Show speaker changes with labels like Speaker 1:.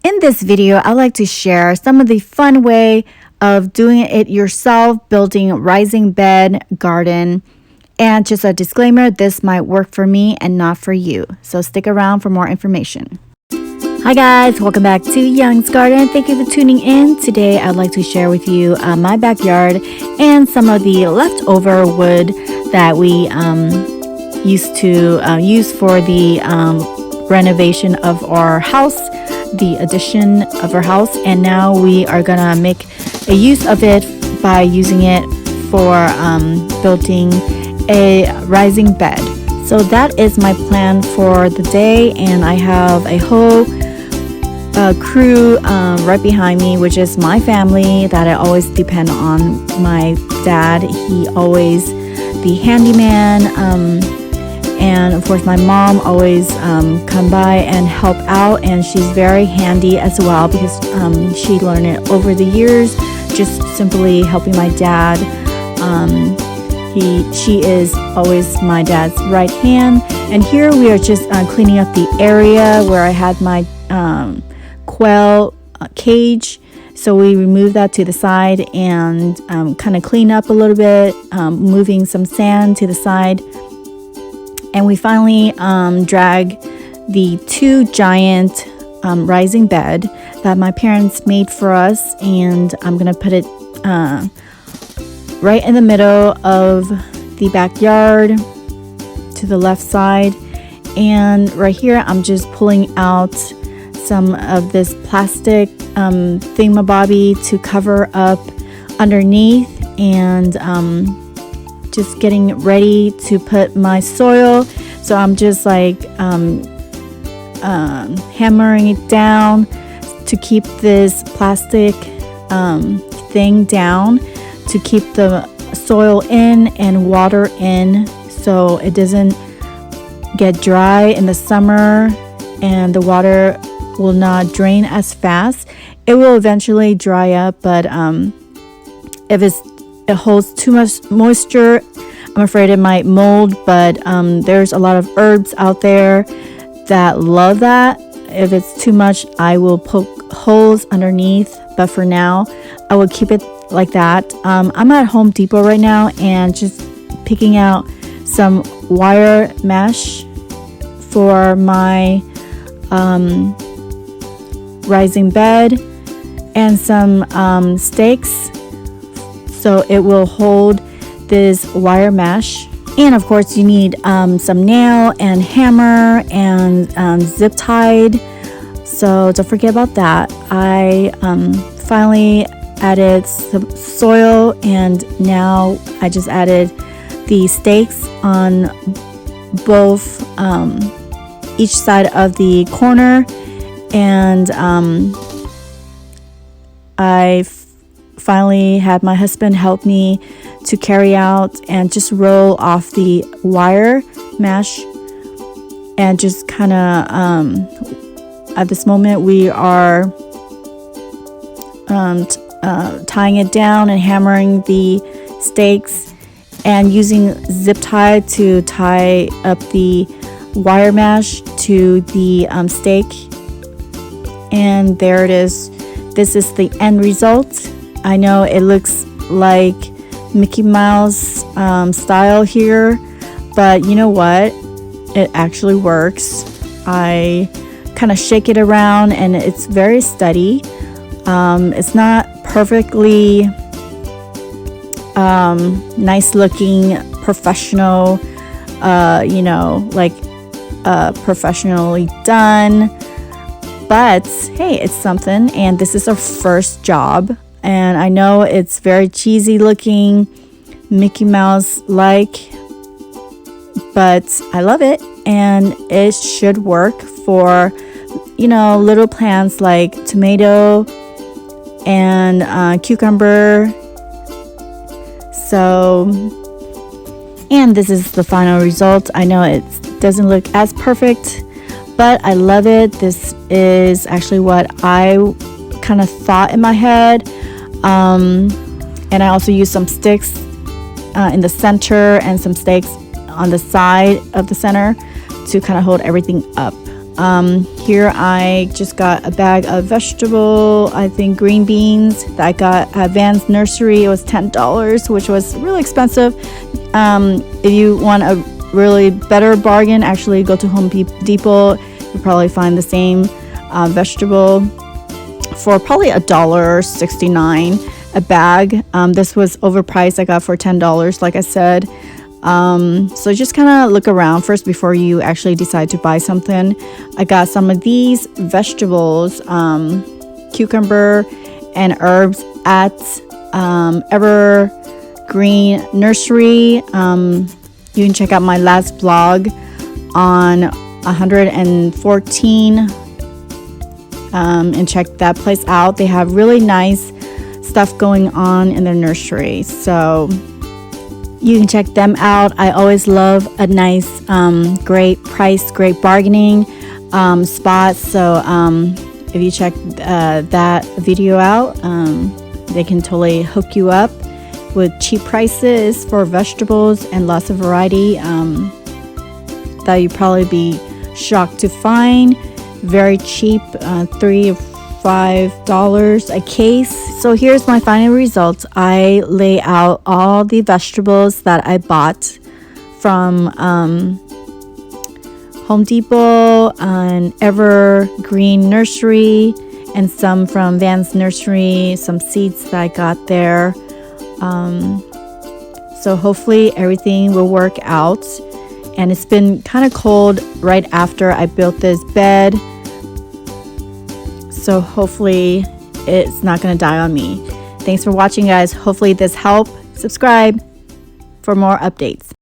Speaker 1: In this video, I'd like to share some of the fun way of doing it yourself, building rising bed garden. And just a disclaimer, this might work for me and not for you. So stick around for more information. Hi guys, welcome back to Young's Garden. Thank you for tuning in. Today I'd like to share with you my backyard and some of the leftover wood that we used to use for the renovation of our house, the addition of our house, and now we are gonna make a use of it by using it for building a rising bed. So that is my plan for the day, and I have a whole crew right behind me, which is my family that I always depend on. My dad, he always the handyman, and of course my mom always come by and help out, and she's very handy as well because she learned it over the years, just simply helping my dad. She is always my dad's right hand. And here we are just cleaning up the area where I had my quail cage. So we removed that to the side and kind of clean up a little bit, moving some sand to the side. And we finally drag the two giant rising bed that my parents made for us, and I'm gonna put it right in the middle of the backyard to the left side. And right here I'm just pulling out some of this plastic thingamabobby to cover up underneath, and just getting ready to put my soil. So I'm just like hammering it down to keep this plastic thing down, to keep the soil in and water in so it doesn't get dry in the summer and the water will not drain as fast. It will eventually dry up, but if it holds too much moisture, I'm afraid it might mold. But there's a lot of herbs out there that love that. If it's too much, I will poke holes underneath, but for now I will keep it like that. I'm at Home Depot right now and just picking out some wire mesh for my rising bed and some stakes so it will hold this wire mesh. And of course you need some nail and hammer and zip tied, so don't forget about that. I finally added some soil, and now I just added the stakes on both each side of the corner, and I finally had my husband help me to carry out and just roll off the wire mesh, and just kind of at this moment we are tying it down and hammering the stakes and using zip tie to tie up the wire mesh to the stake. And there it is. This is the end result. I know it looks like Mickey Mouse style here, but you know what? It actually works. I kind of shake it around and it's very steady. It's not perfectly nice looking professional, like professionally done, but hey, it's something. And this is our first job, and I know it's very cheesy looking, Mickey Mouse like, but I love it, and it should work for little plants like tomato and cucumber. So, and this is the final result. I know it doesn't look as perfect, but I love it. This is actually what I kind of thought in my head. And I also used some sticks in the center and some stakes on the side of the center to kind of hold everything up. Here I just got a bag of vegetable, I think green beans that I got at Van's Nursery. It was $10, which was really expensive. If you want a really better bargain, actually go to Home Depot. You'll probably find the same vegetable for probably $1.69 a bag. This was overpriced. I got for $10, like I said. So just kind of look around first before you actually decide to buy something. I got some of these vegetables, cucumber and herbs at Evergreen Nursery. You can check out my last blog on 114 and check that place out. They have really nice stuff going on in their nursery, so you can check them out. I always love a nice, great price, great bargaining spot. So if you check that video out, they can totally hook you up with cheap prices for vegetables and lots of variety that you'd probably be shocked to find. Very cheap, $3 or $5 a case. So here's my final results. I lay out all the vegetables that I bought from Home Depot and Evergreen Nursery, and some from Van's Nursery, some seeds that I got there. So hopefully everything will work out. And it's been kind of cold right after I built this bed, so hopefully it's not going to die on me. Thanks for watching, guys. Hopefully this helped. Subscribe for more updates.